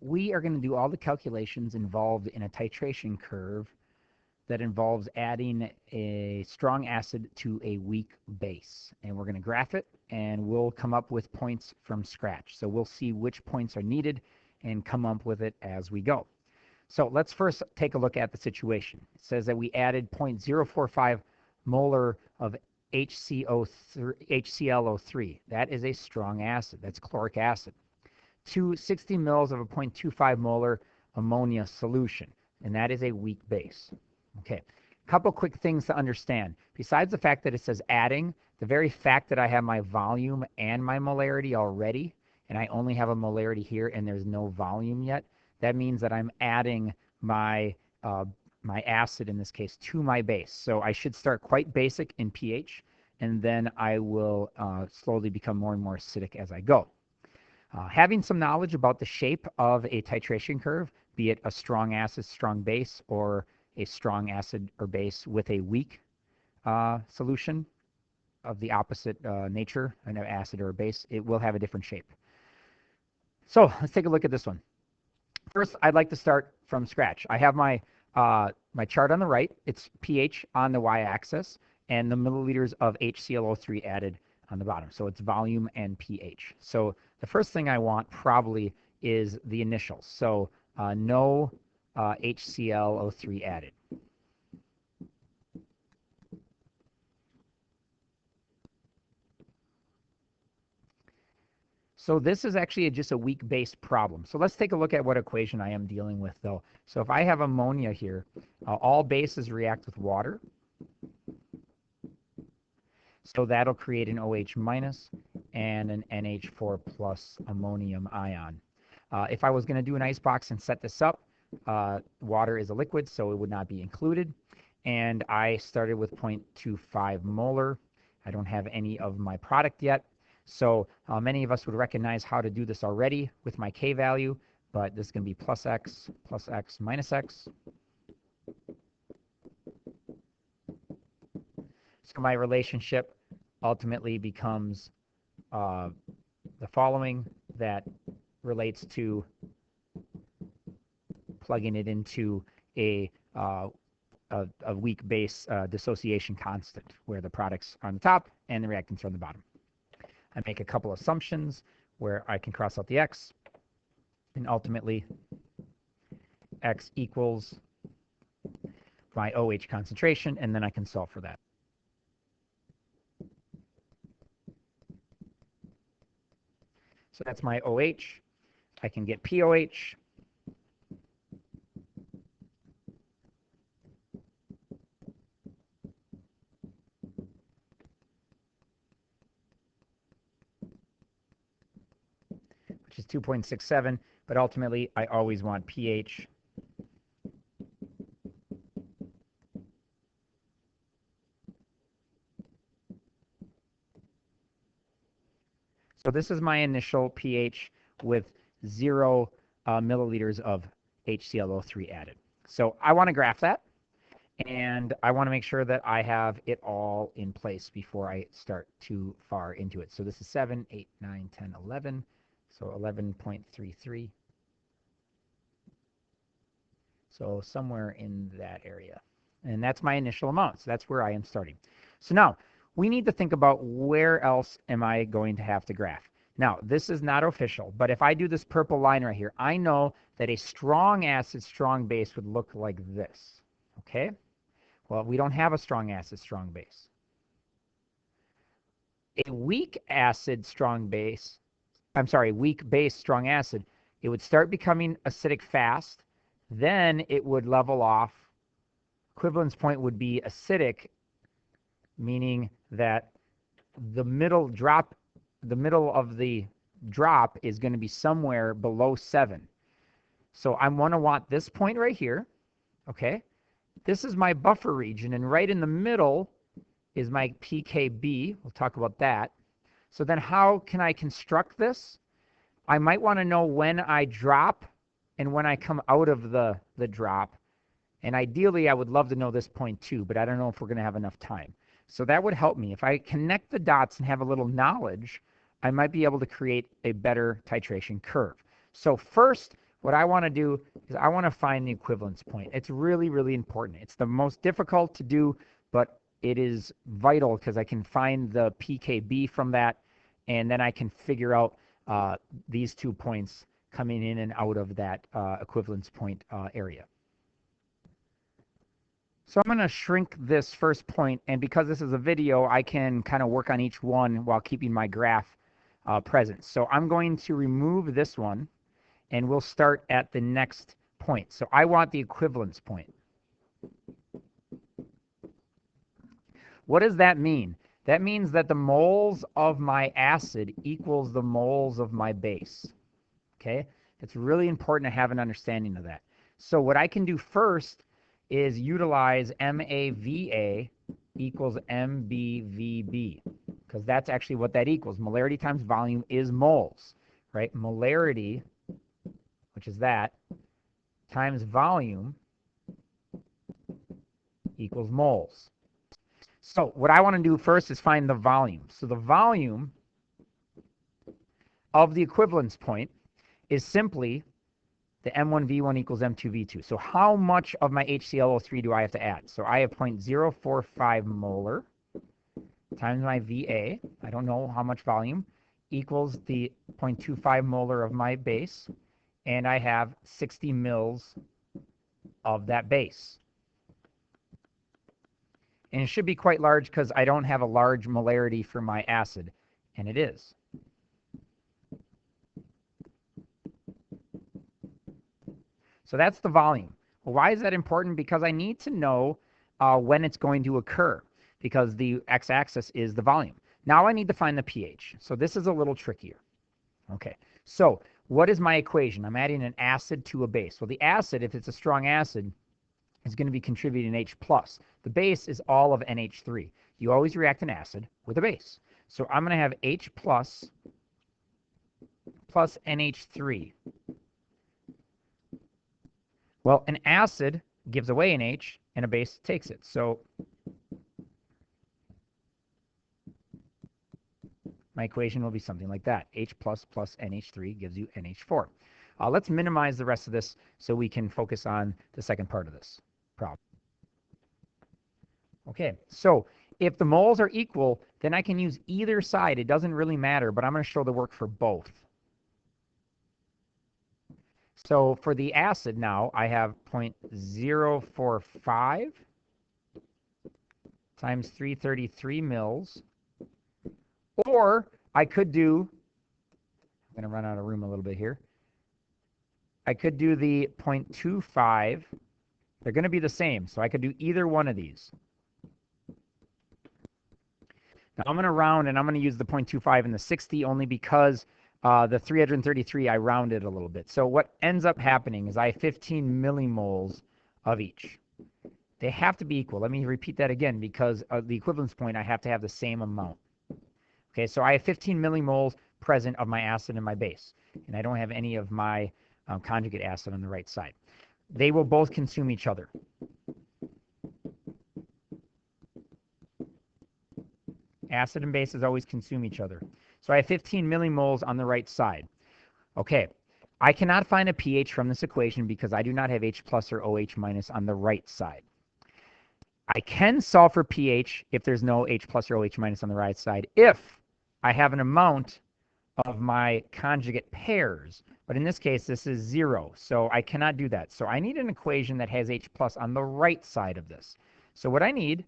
we are going to do all the calculations involved in a titration curve that involves adding a strong acid to a weak base. And we're going to graph it, and we'll come up with points from scratch. So we'll see which points are needed and come up with it as we go. So let's first take a look at the situation. It says that we added 0.045 molar of HClO3. That is a strong acid. That's chloric acid. To 60 mils of a 0.25 molar ammonia solution, and that is a weak base. Okay, a couple quick things to understand. Besides the fact that it says adding, the very fact that I have my volume and my molarity already, and I only have a molarity here and there's no volume yet, that means that I'm adding my my acid, in this case, to my base. So I should start quite basic in pH, and then I will slowly become more and more acidic as I go. Having some knowledge about the shape of a titration curve, be it a strong acid, strong base, or a strong acid or base with a weak solution of the opposite nature, an acid or a base, it will have a different shape. So let's take a look at this one. First, I'd like to start from scratch. I have my my chart on the right. It's pH on the y-axis, and the milliliters of HClO3 added on the bottom. So it's volume and pH. So the first thing I want probably is the initials. So no HClO3 added. So this is actually just a weak base problem. So let's take a look at what equation I am dealing with, though. So if I have ammonia here, all bases react with water. So that'll create an OH minus and an NH4 plus ammonium ion. If I was going to do an icebox and set this up, water is a liquid, so it would not be included. And I started with 0.25 molar. I don't have any of my product yet. So many of us would recognize how to do this already with my K value, but this is going to be plus X, minus X. So my relationship ultimately becomes the following, that relates to plugging it into a weak base dissociation constant, where the products are on the top and the reactants are on the bottom. I make a couple assumptions where I can cross out the X, and ultimately X equals my OH concentration, and then I can solve for that. So that's my OH. I can get POH. Which is 2.67, but ultimately I always want pH. So this is my initial pH with 0 milliliters of HClO3 added. So I want to graph that, and I want to make sure that I have it all in place before I start too far into it. So this is 7, 8, 9, 10, 11. So 11.33. So somewhere in that area. And that's my initial amount. So that's where I am starting. So now we need to think about where else am I going to have to graph. Now, this is not official, but if I do this purple line right here, I know that a strong acid, strong base would look like this. Okay? Well, we don't have a strong acid, strong base. A weak acid, strong base, weak base, strong acid, it would start becoming acidic fast. Then it would level off. Equivalence point would be acidic, meaning that the middle of the drop is going to be somewhere below 7. So I'm going to want this point right here. Okay? This is my buffer region, and right in the middle is my pKb. We'll talk about that. So then how can I construct this? I might want to know when I drop and when I come out of the drop. And ideally, I would love to know this point too, but I don't know if we're going to have enough time. So that would help me. If I connect the dots and have a little knowledge, I might be able to create a better titration curve. So first, what I want to do is I want to find the equivalence point. It's really, really important. It's the most difficult to do, but it is vital because I can find the pKb from that, and then I can figure out these 2 points coming in and out of that equivalence point area. So I'm going to shrink this first point, and because this is a video, I can kind of work on each one while keeping my graph present. So I'm going to remove this one, and we'll start at the next point. So I want the equivalence point. What does that mean? That means that the moles of my acid equals the moles of my base. Okay? It's really important to have an understanding of that. So what I can do first is utilize MAVA equals MBVB, because that's actually what that equals. Molarity times volume is moles, right? Molarity, which is that, times volume equals moles. So what I want to do first is find the volume. So the volume of the equivalence point is simply the M1V1 equals M2V2. So how much of my HClO3 do I have to add? So I have 0.045 molar times my VA, I don't know how much volume, equals the 0.25 molar of my base, and I have 60 mils of that base. And it should be quite large because I don't have a large molarity for my acid, and it is. So that's the volume. Well, why is that important? Because I need to know when it's going to occur, because the x-axis is the volume. Now I need to find the pH. So this is a little trickier. Okay, so what is my equation? I'm adding an acid to a base. Well, the acid, if it's a strong acid, is going to be contributing H+. The base is all of NH3. You always react an acid with a base. So I'm going to have H plus NH3. Well, an acid gives away an H, and a base takes it. So my equation will be something like that. H plus NH3 gives you NH4. Let's minimize the rest of this so we can focus on the second part of this problem. Okay, so if the moles are equal, then I can use either side. It doesn't really matter, but I'm going to show the work for both. So for the acid now, I have 0.045 times 333 mils. Or I could do, I'm going to run out of room a little bit here. I could do the 0.25. They're going to be the same, so I could do either one of these. Now I'm going to round, and I'm going to use the 0.25 and the 60 only because the 333, I rounded a little bit. So what ends up happening is I have 15 millimoles of each. They have to be equal. Let me repeat that again, because of the equivalence point, I have to have the same amount. Okay, so I have 15 millimoles present of my acid and my base, and I don't have any of my conjugate acid on the right side. They will both consume each other. Acid and bases always consume each other. So I have 15 millimoles on the right side. Okay, I cannot find a pH from this equation because I do not have H plus or OH minus on the right side. I can solve for pH if there's no H plus or OH minus on the right side if I have an amount of my conjugate pairs. But in this case, this is 0, so I cannot do that. So I need an equation that has H plus on the right side of this. So what I need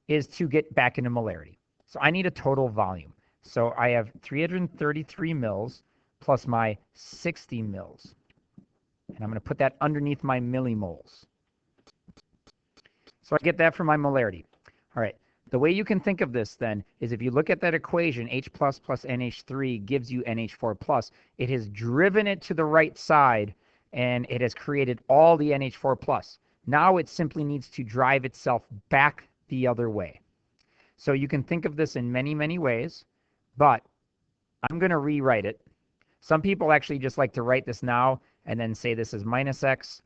is to get back into molarity. So I need a total volume. So I have 333 mils plus my 60 mils. And I'm going to put that underneath my millimoles. So I get that for my molarity. All right. The way you can think of this then is if you look at that equation, H plus NH3 gives you NH4 plus. It has driven it to the right side, and it has created all the NH4 plus. Now it simply needs to drive itself back the other way. So you can think of this in many, many ways, but I'm going to rewrite it. Some people actually just like to write this now and then say this is minus x,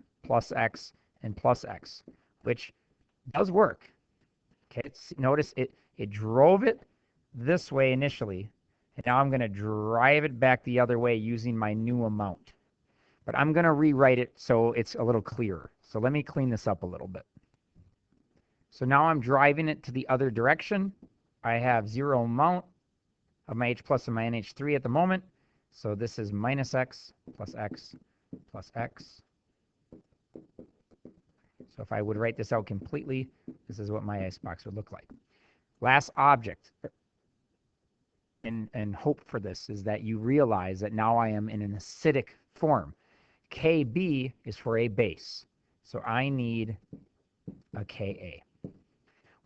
and plus x, which does work. Okay, notice it drove it this way initially, and now I'm going to drive it back the other way using my new amount. but I'm going to rewrite it so it's a little clearer. So let me clean this up a little bit. So now I'm driving it to the other direction. I have 0 amount of my H plus and my NH3 at the moment. So this is minus x plus x plus x. So if I would write this out completely, this is what my icebox would look like. Last object, and hope for this, is that you realize that now I am in an acidic form. Kb is for a base. So I need a Ka.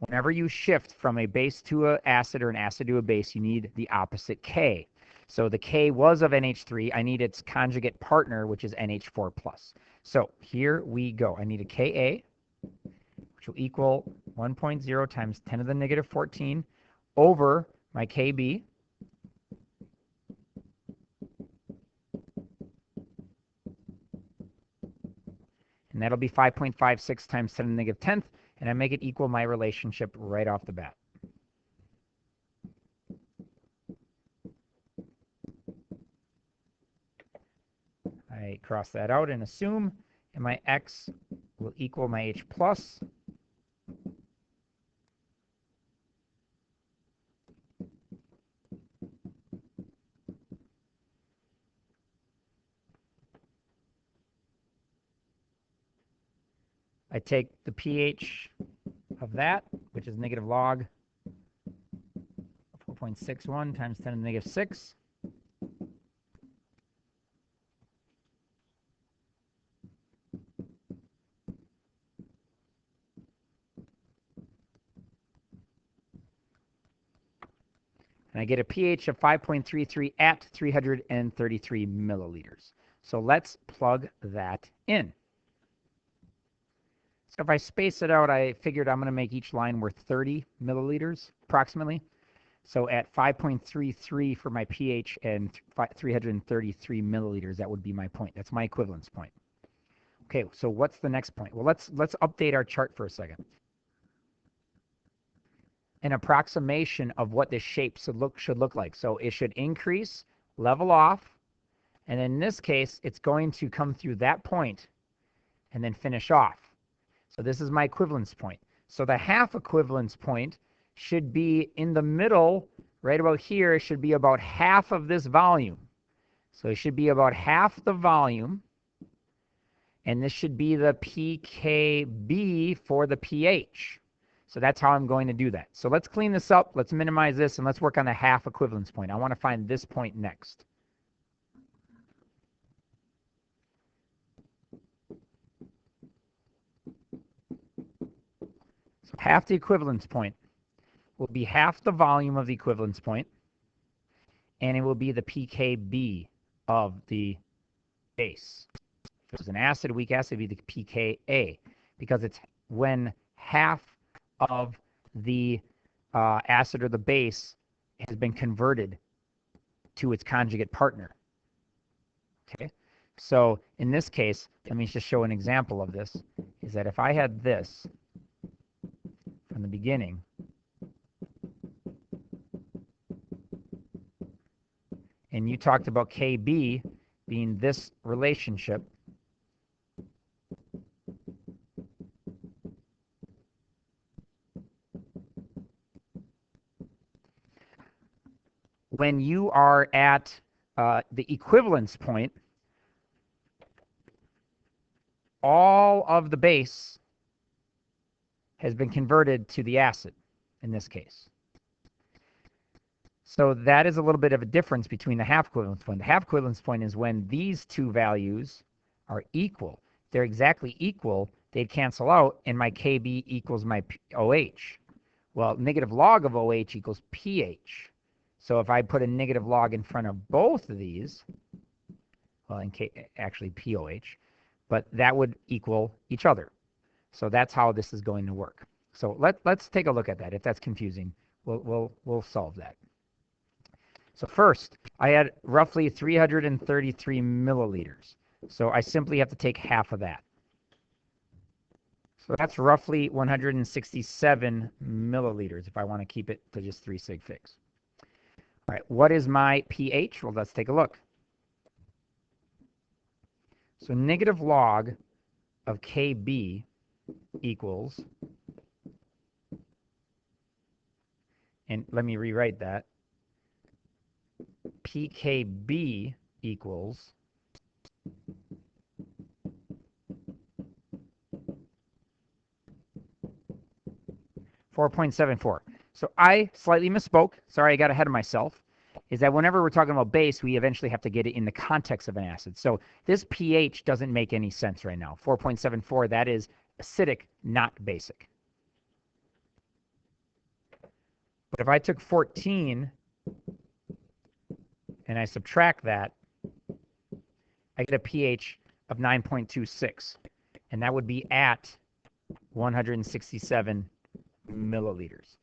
Whenever you shift from a base to an acid or an acid to a base, you need the opposite K. So the K was of NH3. I need its conjugate partner, which is NH4+. So here we go. I need a Ka, which will equal 1.0 times 10 to the negative 14 over my Kb. And that'll be 5.56 times 10 to the negative 10th. And I make it equal my relationship right off the bat. I cross that out and assume, and my x will equal my H plus. I take the pH of that, which is negative log 4.61 times 10 to the negative 6. And I get a pH of 5.33 at 333 milliliters. So let's plug that in. So if I space it out, I figured I'm going to make each line worth 30 milliliters, approximately. So at 5.33 for my pH and 333 milliliters, that would be my point. That's my equivalence point. Okay, so what's the next point? Well, let's update our chart for a second. An approximation of what this shape should look like. So it should increase, level off, and in this case, it's going to come through that point and then finish off. So this is my equivalence point. So the half equivalence point should be in the middle, right about here. It should be about half of this volume. So it should be about half the volume, and this should be the pKb for the pH. So that's how I'm going to do that. So let's clean this up. Let's minimize this, and let's work on the half equivalence point. I want to find this point next. So half the equivalence point will be half the volume of the equivalence point, and it will be the pKb of the base. If it's an acid, a weak acid, it would be the pKa, because it's when half of the acid or the base has been converted to its conjugate partner. Okay, so in this case, let me just show an example of this, is that if I had this from the beginning, and you talked about Kb being this relationship, when you are at the equivalence point, all of the base has been converted to the acid in this case. So that is a little bit of a difference between the half equivalence point. The half equivalence point is when these two values are equal. If they're exactly equal, they'd cancel out, and my Kb equals my OH. Well, negative log of OH equals pH. So if I put a negative log in front of both of these, well, actually POH, but that would equal each other. So that's how this is going to work. So let's take a look at that. If that's confusing, we'll solve that. So first, I had roughly 333 milliliters. So I simply have to take half of that. So that's roughly 167 milliliters if I want to keep it to just 3 sig figs. All right, what is my pH? Well, let's take a look. So negative log of Kb equals, and let me rewrite that, pKb equals 4.74. So I slightly misspoke. Sorry, I got ahead of myself. Is that whenever we're talking about base, we eventually have to get it in the context of an acid. So this pH doesn't make any sense right now. 4.74, that is acidic, not basic. But if I took 14 and I subtract that, I get a pH of 9.26. And that would be at 167 milliliters.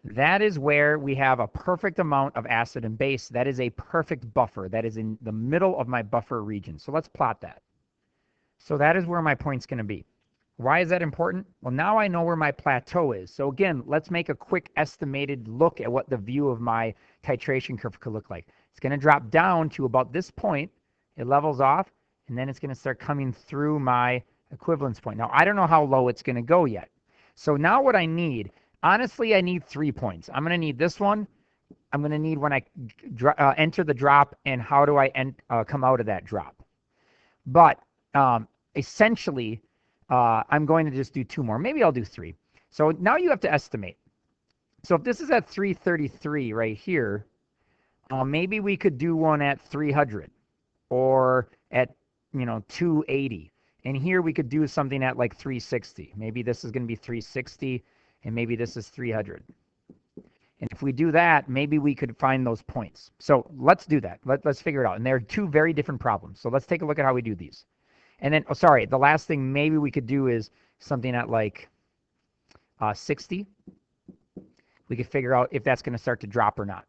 That is where we have a perfect amount of acid and base. That is a perfect buffer. That is in the middle of my buffer region. So let's plot that. So that is where my point's going to be. Why is that important? Well, now I know where my plateau is. So again, let's make a quick estimated look at what the view of my titration curve could look like. It's going to drop down to about this point. It levels off, and then it's going to start coming through my equivalence point. Now, I don't know how low it's going to go yet. So now what I need, honestly, I need 3 points. I'm going to need this one. I'm going to need when I enter the drop, and how do I come out of that drop. But essentially, I'm going to just do 2 more. Maybe I'll do 3. So now you have to estimate. So if this is at 333 right here, maybe we could do one at 300 or at 280. And here we could do something at like 360. Maybe this is going to be 360, and maybe this is 300. And if we do that, maybe we could find those points. So let's do that. Let's figure it out. And there are 2 very different problems. So let's take a look at how we do these. And then, oh, sorry, the last thing maybe we could do is something at like 60. We could figure out if that's going to start to drop or not.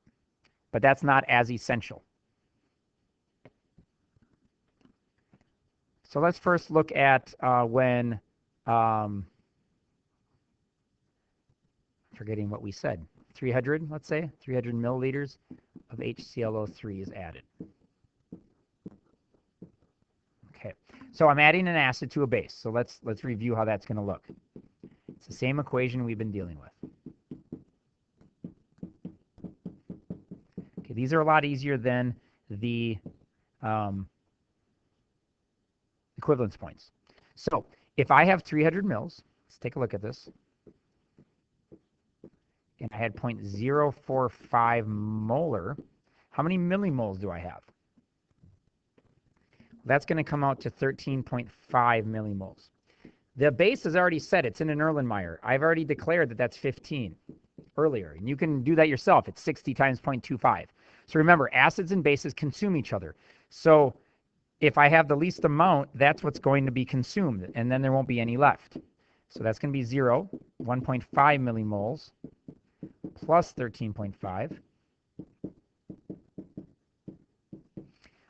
But that's not as essential. So let's first look at when, forgetting what we said, 300, let's say, 300 milliliters of HClO3 is added. Okay, so I'm adding an acid to a base. So let's review how that's going to look. It's the same equation we've been dealing with. Okay, these are a lot easier than the equivalence points. So if I have 300 mils, let's take a look at this. And I had 0.045 molar. How many millimoles do I have? That's going to come out to 13.5 millimoles. The base is already set. It's in an Erlenmeyer. I've already declared that that's 15 earlier. And you can do that yourself. It's 60 times 0.25. So remember, acids and bases consume each other. So if I have the least amount, that's what's going to be consumed, and then there won't be any left. So that's going to be 0, 1.5 millimoles plus 13.5.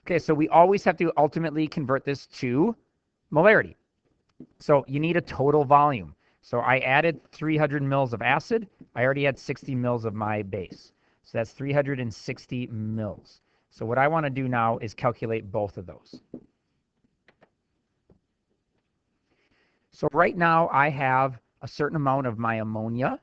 Okay, so we always have to ultimately convert this to molarity. So you need a total volume. So I added 300 mils of acid. I already had 60 mils of my base. So that's 360 mils. So what I want to do now is calculate both of those. So right now I have a certain amount of my ammonia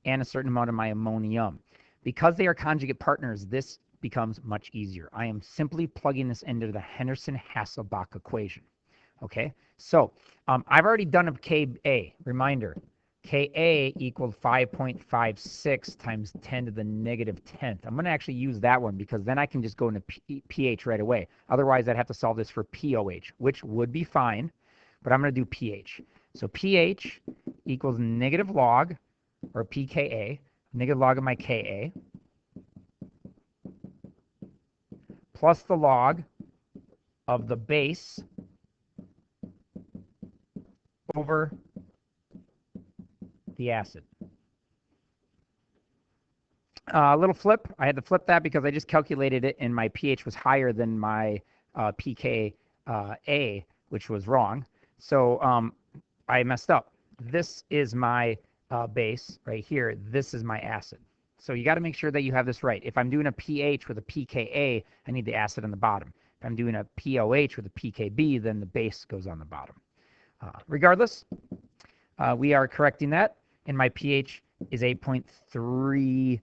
and a certain amount of my ammonium. Because they are conjugate partners, this becomes much easier. I am simply plugging this into the Henderson-Hasselbalch equation. Okay, so I've already done a Ka. Reminder, Ka equaled 5.56 times 10 to the negative 10th. I'm going to actually use that one because then I can just go into pH right away. Otherwise, I'd have to solve this for pOH, which would be fine, but I'm going to do pH. So pH equals negative log, or pKa, negative log of my Ka, plus the log of the base over the acid. A little flip. I had to flip that because I just calculated it and my pH was higher than my pKa, which was wrong. So I messed up. This is my base right here. This is my acid. So you got to make sure that you have this right. If I'm doing a pH with a pKa, I need the acid on the bottom. If I'm doing a POH with a pKb, then the base goes on the bottom. Regardless, we are correcting that, and my pH is 8.30.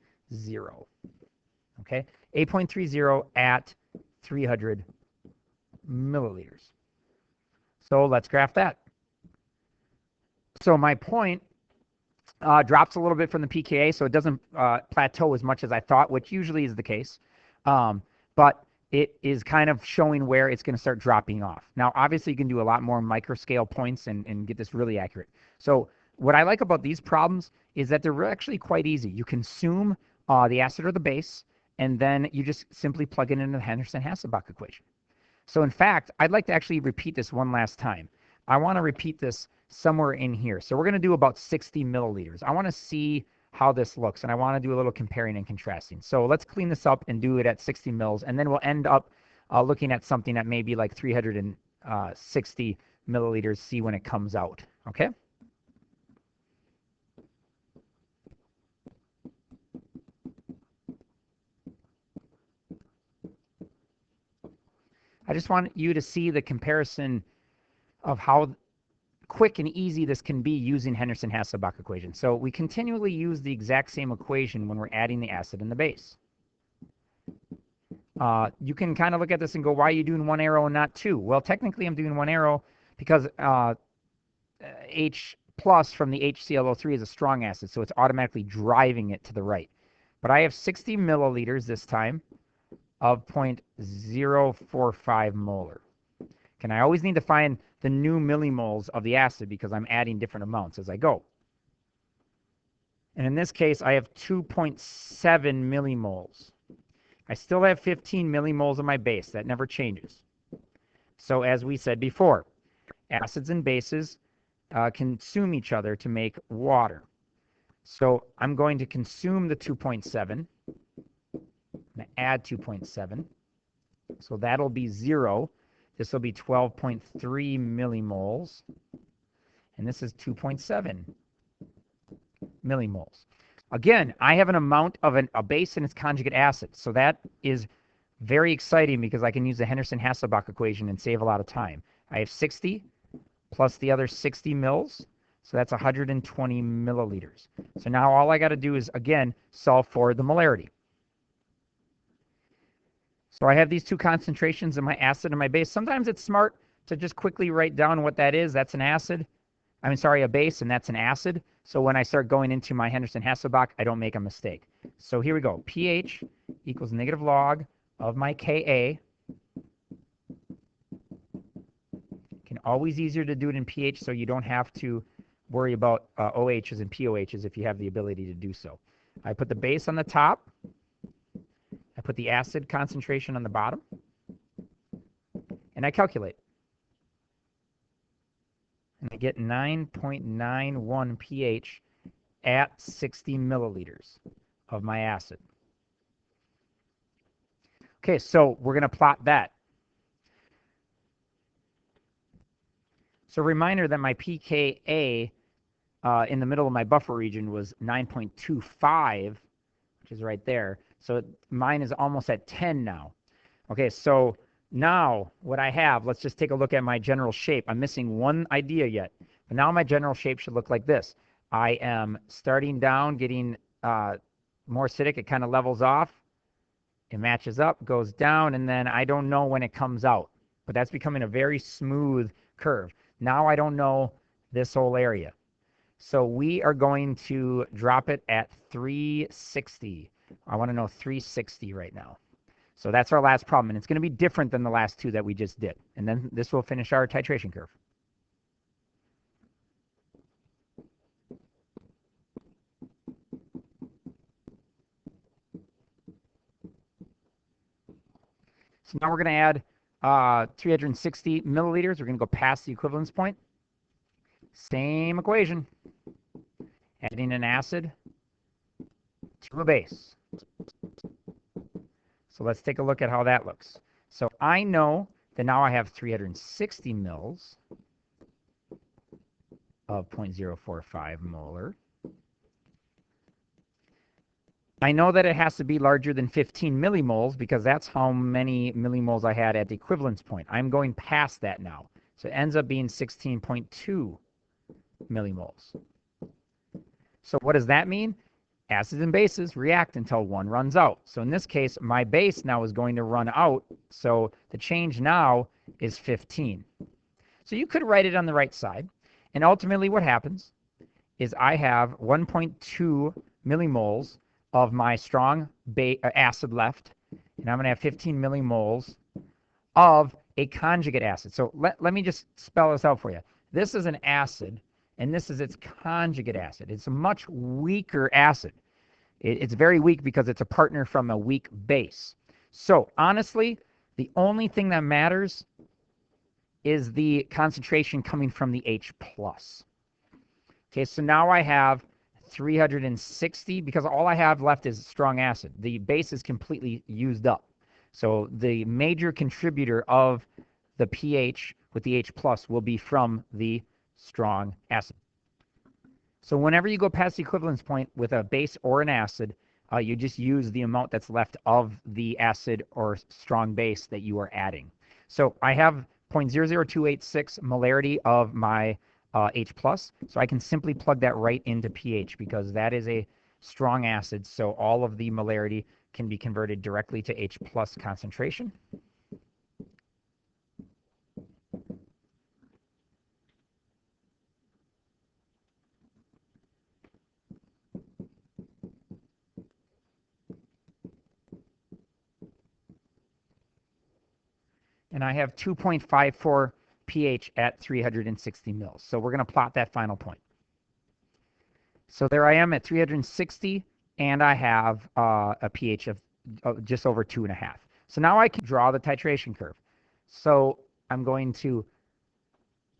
Okay, 8.30 at 300 milliliters. So let's graph that. So my point drops a little bit from the pKa, so it doesn't plateau as much as I thought, which usually is the case. But it is kind of showing where it's going to start dropping off. Now, obviously, you can do a lot more microscale points and get this really accurate. So what I like about these problems is that they're actually quite easy. You consume the acid or the base, and then you just simply plug it into the Henderson-Hasselbalch equation. So in fact, I'd like to actually repeat this one last time. I want to repeat this somewhere in here. So we're going to do about 60 milliliters. I want to see how this looks, and I want to do a little comparing and contrasting. So let's clean this up and do it at 60 mils, and then we'll end up looking at something at maybe like 360 milliliters, see when it comes out, okay? I just want you to see the comparison of how quick and easy this can be using Henderson-Hasselbalch equation. So we continually use the exact same equation when we're adding the acid and the base. You can kind of look at this and go, why are you doing one arrow and not two? Well, technically I'm doing one arrow because H plus from the HClO3 is a strong acid, so it's automatically driving it to the right. But I have 60 milliliters this time of 0.045 molar. And I always need to find the new millimoles of the acid because I'm adding different amounts as I go. And in this case, I have 2.7 millimoles. I still have 15 millimoles of my base. That never changes. So as we said before, acids and bases consume each other to make water. So I'm going to consume the 2.7. I'm going to add 2.7. So that'll be 0. This will be 12.3 millimoles, and this is 2.7 millimoles. Again, I have an amount of a base and its conjugate acid, so that is very exciting because I can use the Henderson-Hasselbalch equation and save a lot of time. I have 60 plus the other 60 mils, so that's 120 milliliters. So now all I got to do is, again, solve for the molarity. So I have these two concentrations in my acid and my base. Sometimes it's smart to just quickly write down what that is. That's an acid. A base, and that's an acid. So when I start going into my Henderson-Hasselbalch, I don't make a mistake. So here we go. pH equals negative log of my Ka. Can always easier to do it in pH, so you don't have to worry about OHs and POHs if you have the ability to do so. I put the base on the top. I put the acid concentration on the bottom, and I calculate. And I get 9.91 pH at 60 milliliters of my acid. Okay, so we're going to plot that. So reminder that my pKa in the middle of my buffer region was 9.25, which is right there. So mine is almost at 10 now. Okay, so now what I have, let's just take a look at my general shape. I'm missing one idea yet. But now my general shape should look like this. I am starting down, getting more acidic. It kind of levels off. It matches up, goes down, and then I don't know when it comes out. But that's becoming a very smooth curve. Now I don't know this whole area. So we are going to drop it at 360. I want to know 360 right now. So that's our last problem, and it's going to be different than the last two that we just did. And then this will finish our titration curve. So now we're going to add 360 milliliters. We're going to go past the equivalence point. Same equation. Adding an acid to a base. So let's take a look at how that looks. So I know that now I have 360 mils of 0.045 molar. I know that it has to be larger than 15 millimoles because that's how many millimoles I had at the equivalence point. I'm going past that now. So it ends up being 16.2 millimoles. So what does that mean? Acids and bases react until one runs out. So in this case, my base now is going to run out. So the change now is 15. So you could write it on the right side. And ultimately what happens is I have 1.2 millimoles of my strong acid left, and I'm going to have 15 millimoles of a conjugate acid. So let me just spell this out for you. This is an acid, and this is its conjugate acid. It's a much weaker acid. It's very weak because it's a partner from a weak base. So honestly, the only thing that matters is the concentration coming from the H+. Okay, so now I have 360 because all I have left is strong acid. The base is completely used up. So the major contributor of the pH with the H+ will be from the strong acid. So whenever you go past the equivalence point with a base or an acid, you just use the amount that's left of the acid or strong base that you are adding. So I have 0.00286 molarity of my H+, so I can simply plug that right into pH because that is a strong acid, so all of the molarity can be converted directly to H+ concentration. And I have 2.54 pH at 360 mils. So we're going to plot that final point. So there I am at 360, and I have a pH of just over 2.5. So now I can draw the titration curve. So I'm going to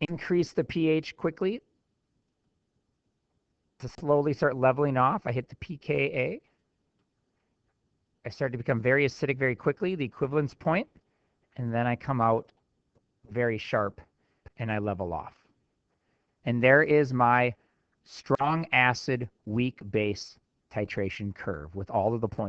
increase the pH quickly to slowly start leveling off. I hit the pKa. I start to become very acidic very quickly, the equivalence point, and then I come out very sharp and I level off. And there is my strong acid, weak base titration curve with all of the points.